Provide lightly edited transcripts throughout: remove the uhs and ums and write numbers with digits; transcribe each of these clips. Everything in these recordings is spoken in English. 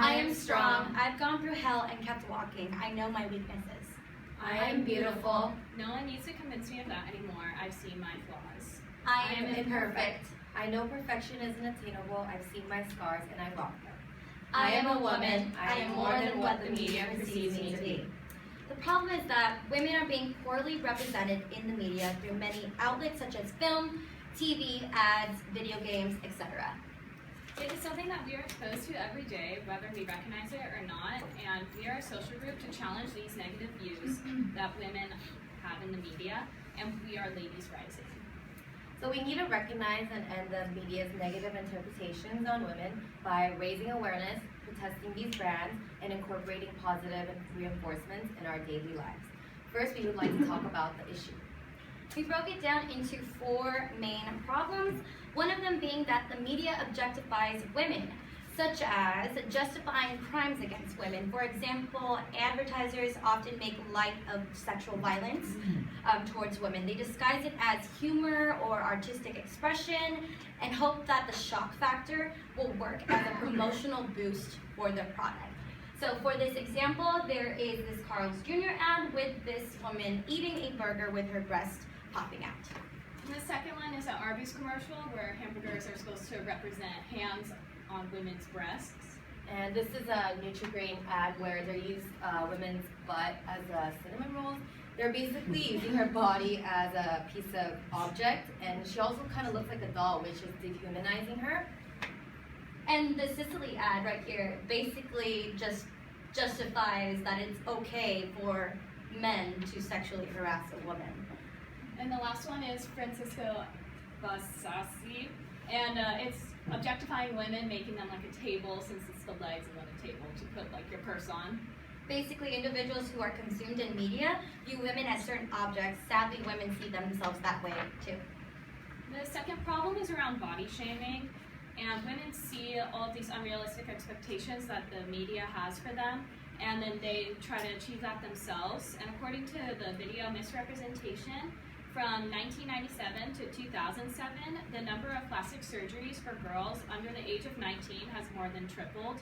I am strong. I've gone through hell and kept walking. I know my weaknesses. I am beautiful. No one needs to convince me of that anymore. I've seen my flaws. I am imperfect. I know perfection isn't attainable. I've seen my scars and I rock them. I am a woman. I am more than what the media perceives me to be. The problem is that women are being poorly represented in the media through many outlets such as film, TV, ads, video games, etc. It is something that we are exposed to every day, whether we recognize it or not, and we are a social group to challenge these negative views that women have in the media, and we are Ladies Rising. So we need to recognize and end the media's negative interpretations on women by raising awareness, protesting these brands, and incorporating positive reinforcements in our daily lives. First, we would like to talk about the issue. We broke it down into 4 main problems, one of them being that the media objectifies women, such as justifying crimes against women. For example, advertisers often make light of sexual violence towards women. They disguise it as humor or artistic expression and hope that the shock factor will work as a promotional boost for their product. So for this example, there is this Carl's Jr. ad with this woman eating a burger with her breast popping out. And the second one is an Arby's commercial where hamburgers are supposed to represent hands on women's breasts. And this is a Nutri-Grain ad where they use women's butt as a cinnamon rolls. They're basically using her body as a piece of object, and she also kind of looks like a doll, which is dehumanizing her. And the Sicily ad right here basically just justifies that it's okay for men to sexually harass a woman. And the last one is Francisco Basassi, and it's objectifying women, making them like a table since it's the legs and then a table to put like your purse on. Basically, individuals who are consumed in media view women as certain objects. Sadly, women see themselves that way too. The second problem is around body shaming, and women see all of these unrealistic expectations that the media has for them, and then they try to achieve that themselves. And according to the video Misrepresentation, from 1997 to 2007, the number of plastic surgeries for girls under the age of 19 has more than tripled.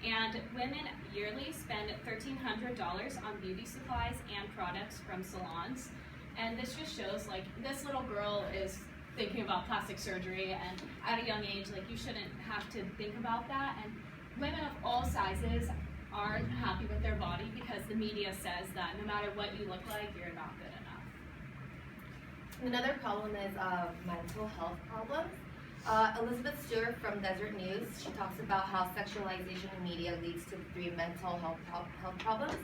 And women yearly spend $1,300 on beauty supplies and products from salons. And this just shows, like, this little girl is thinking about plastic surgery, and at a young age, like, you shouldn't have to think about that. And women of all sizes aren't happy with their body because the media says that no matter what you look like, you're not good enough. Another problem is mental health problems. Elizabeth Stewart from Desert News, she talks about how sexualization in media leads to 3 mental health problems.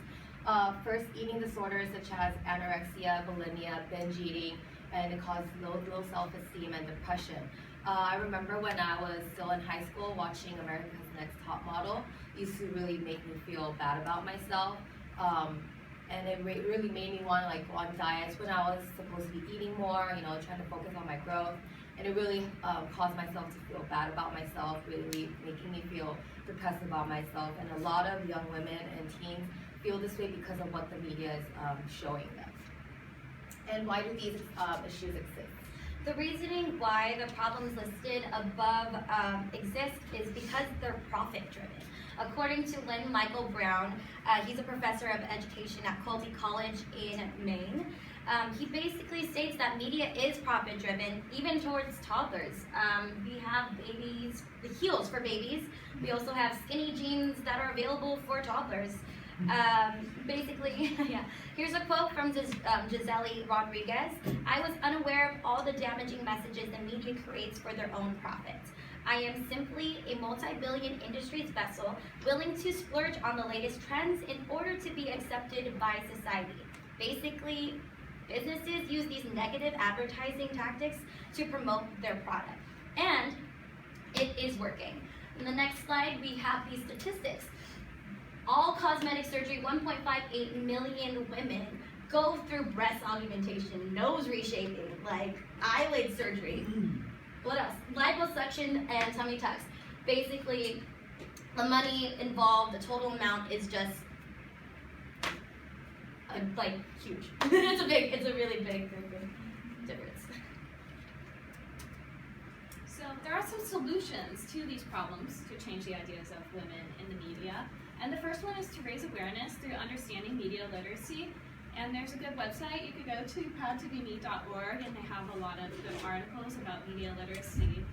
First, eating disorders such as anorexia, bulimia, binge eating, and it causes low self-esteem and depression. I remember when I was still in high school watching America's Next Top Model, it used to really make me feel bad about myself. And it really made me want to like go on diets when I was supposed to be eating more, you know, trying to focus on my growth. And it really caused myself to feel bad about myself, really making me feel depressed about myself. And a lot of young women and teens feel this way because of what the media is showing them. And why do these issues exist? The reasoning why the problems listed above exist is because they're profit-driven. According to Lynn Michael Brown, he's a professor of education at Colby College in Maine. He basically states that media is profit-driven, even towards toddlers. We have babies, the heels for babies. We also have skinny jeans that are available for toddlers. Basically, yeah. Here's a quote from Gisele Rodriguez. I was unaware of all the damaging messages the media creates for their own profit. I am simply a multi-billion industries vessel willing to splurge on the latest trends in order to be accepted by society. Basically, businesses use these negative advertising tactics to promote their product. And it is working. In the next slide, we have these statistics. All cosmetic surgery, 1.58 million women go through breast augmentation, nose reshaping, like eyelid surgery. What else? Liposuction and tummy tucks. Basically, the money involved, the total amount is just like huge. it's a really big difference. So there are some solutions to these problems to change the ideas of women in the media. And the first one is to raise awareness through understanding media literacy. And there's a good website you could go to, proudtobeme.org, and they have a lot of good articles about media literacy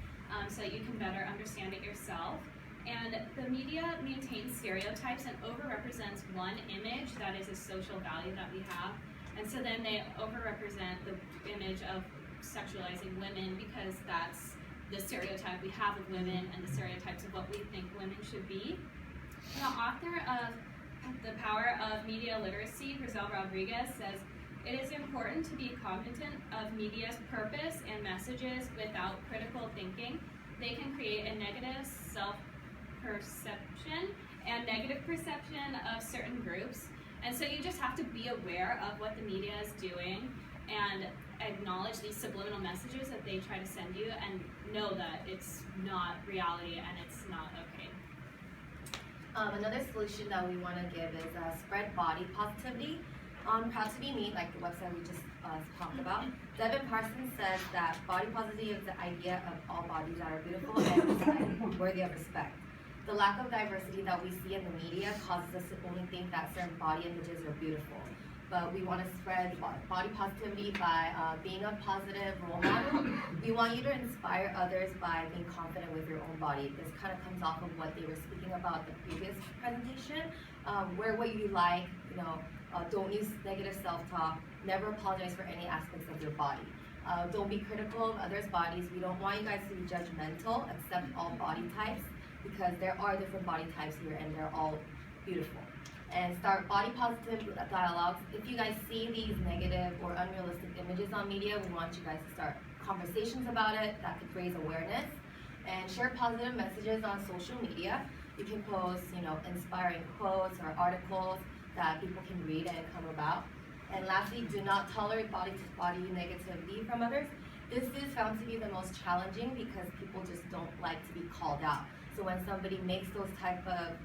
so that you can better understand it yourself. And the media maintains stereotypes and overrepresents one image that is a social value that we have. And so then they overrepresent the image of sexualizing women because that's the stereotype we have of women and the stereotypes of what we think women should be. The author of The Power of Media Literacy, Rizal Rodriguez, says, "It is important to be cognizant of media's purpose and messages without critical thinking. They can create a negative self-perception and negative perception of certain groups." And so you just have to be aware of what the media is doing and acknowledge these subliminal messages that they try to send you and know that it's not reality and it's not okay. Another solution that we want to give is spread body positivity. On Proud to Be Me, like the website we just talked about, Devin Parsons says that body positivity is the idea of all bodies that are beautiful and worthy of respect. The lack of diversity that we see in the media causes us to only think that certain body images are beautiful. But we want to spread body positivity by being a positive role model. We want you to inspire others by being confident with your own body. This kind of comes off of what they were speaking about the previous presentation. Wear what you like, don't use negative self-talk, never apologize for any aspects of your body. Don't be critical of others' bodies. We don't want you guys to be judgmental, accept all body types, because there are different body types here and they're all beautiful. And start body positive dialogues. If you guys see these negative or unrealistic images on media, we want you guys to start conversations about it that could raise awareness. And share positive messages on social media. You can post, inspiring quotes or articles that people can read and come about. And lastly, do not tolerate body-to-body negativity from others. This is found to be the most challenging because people just don't like to be called out. So when somebody makes those type of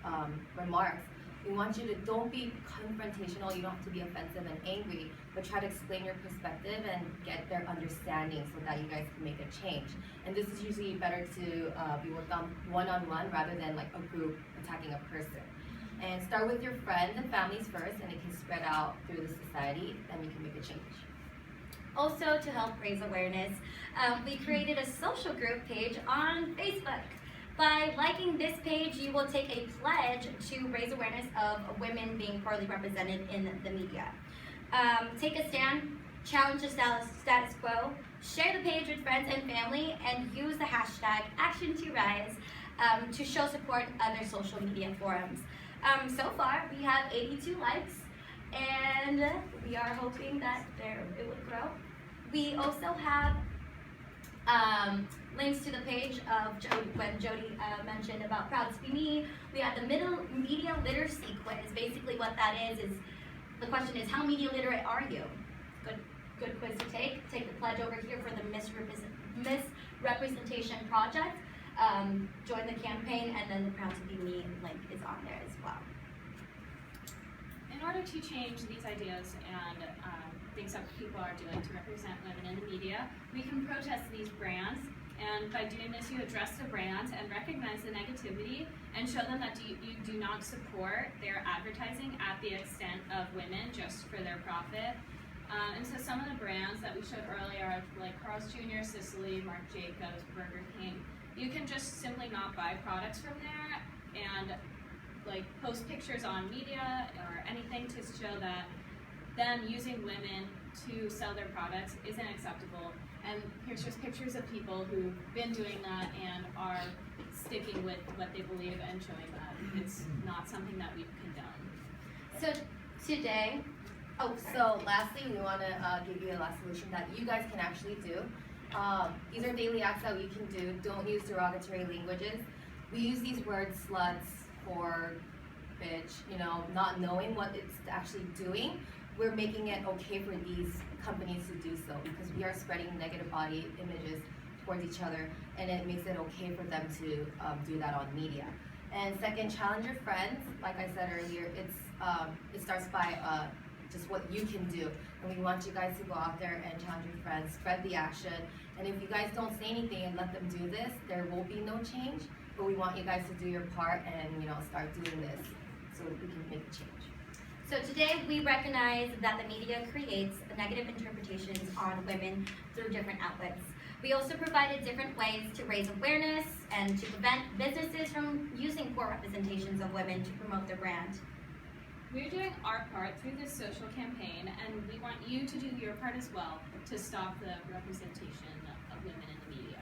remarks, we want you to don't be confrontational. You don't have to be offensive and angry, but try to explain your perspective and get their understanding so that you guys can make a change. And this is usually better to be worked on one-on-one rather than like a group attacking a person. And start with your friends and families first, and it can spread out through the society, then you can make a change. Also, to help raise awareness, we created a social group page on Facebook. By liking this page, you will take a pledge to raise awareness of women being poorly represented in the media. Take a stand, challenge the status quo, share the page with friends and family, and use the hashtag #ActionToRise to show support in other social media forums. So far, we have 82 likes, and we are hoping that it would grow. We also have links to the page of when Jody mentioned about Proud to Be Me. We have the media literacy quiz. Basically what that is the question is, how media literate are you? Good quiz to take. Take the pledge over here for the Misrepresentation Project. Join the campaign, and then the Proud to Be Me link is on there as well. In order to change these ideas and things that people are doing to represent women in the media, we can protest these brands, and by doing this you address the brands and recognize the negativity and show them that you do not support their advertising at the extent of women just for their profit. And so some of the brands that we showed earlier are like Carl's Jr., Sicily, Marc Jacobs, Burger King. You can just simply not buy products from there and like post pictures on media or anything to show that them using women to sell their products isn't acceptable. And here's just pictures of people who've been doing that and are sticking with what they believe and showing that it's not something that we condone. So today, So lastly, we want to give you a last solution that you guys can actually do. These are daily acts that we can do. Don't use derogatory languages. We use these words, sluts, whore, bitch, not knowing what it's actually doing. We're making it okay for these companies to do so because we are spreading negative body images towards each other, and it makes it okay for them to do that on media. And second, challenge your friends. Like I said earlier, it starts by just what you can do. And we want you guys to go out there and challenge your friends, spread the action, And if you guys don't say anything and let them do this, there will be no change. But we want you guys to do your part and start doing this so we can make a change. So today we recognize that the media creates negative interpretations on women through different outlets. We also provided different ways to raise awareness and to prevent businesses from using poor representations of women to promote their brand. We're doing our part through this social campaign, and we want you to do your part as well to stop the representation of women in the media.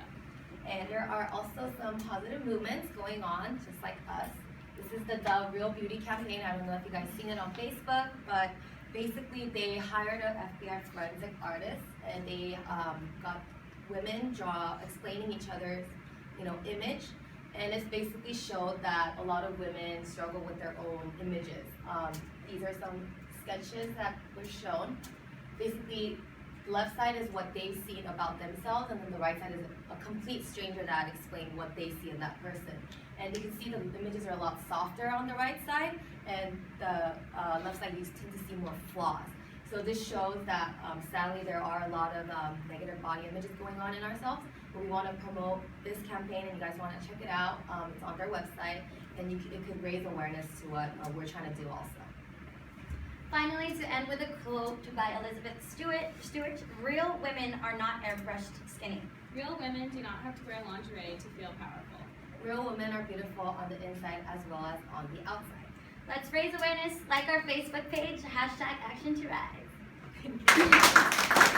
And there are also some positive movements going on, just like us. This is the Dove Real Beauty campaign. I don't know if you guys seen it on Facebook, but basically they hired an FBI forensic artist, and they got women explaining each other's, image, and it's basically showed that a lot of women struggle with their own images. These are some sketches that were shown. Basically, left side is what they've seen about themselves, and then the right side is a complete stranger that explains what they see in that person. And you can see the images are a lot softer on the right side, and the left side you tend to see more flaws. So this shows that sadly there are a lot of negative body images going on in ourselves, but we want to promote this campaign, and you guys want to check it out. It's on their website, and it could raise awareness to what we're trying to do also. Finally, to end with a quote by Elizabeth Stewart, real women are not airbrushed skinny. Real women do not have to wear lingerie to feel powerful. Real women are beautiful on the inside as well as on the outside. Let's raise awareness, like our Facebook page, #Action to Rise. Thank you.